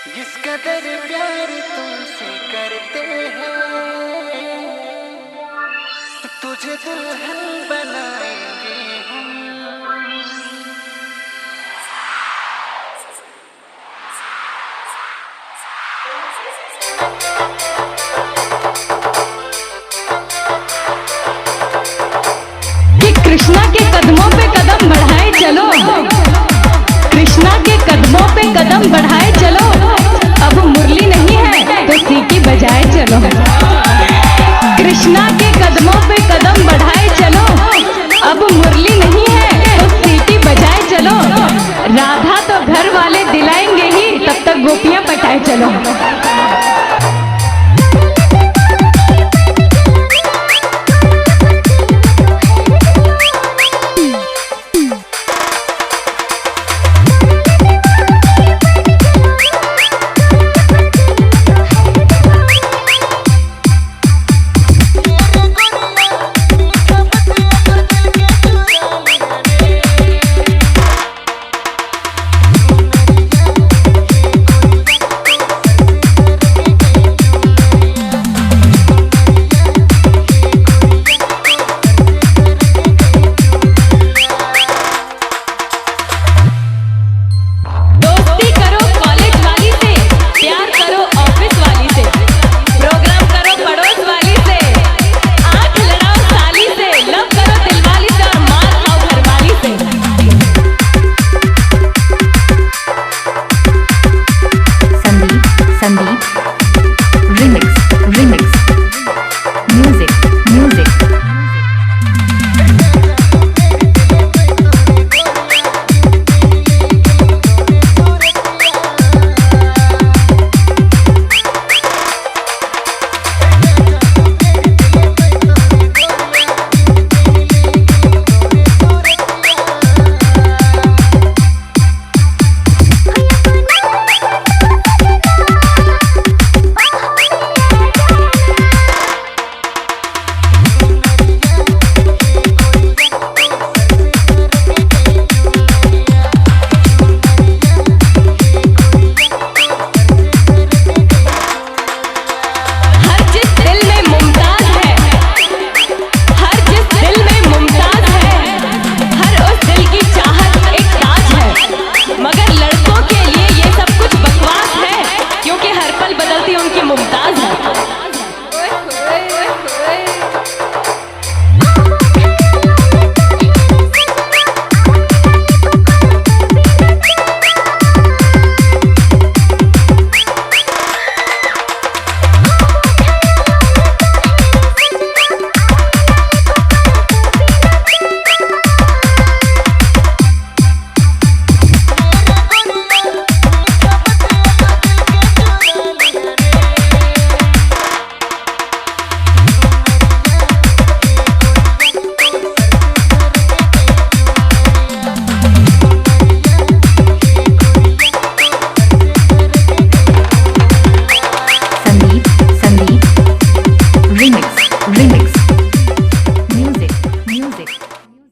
जिस कदर प्यार तुमसे करते हैं तुझे दुल्हन बनाएंगे हम। कि कृष्णा के कदमों पे कदम बढ़ाए चलो, कृष्णा के कदमों पे कदम बढ़ाए चलो, अब मुरली नहीं है तो सीटी बजाए चलो। कृष्णा के कदमों पे कदम बढ़ाए चलो, अब मुरली नहीं है तो सीटी बजाए चलो। राधा तो घर वाले दिलाएंगे ही, तब तक गोपियां पटाए चलो। संदीप रिमिक्स।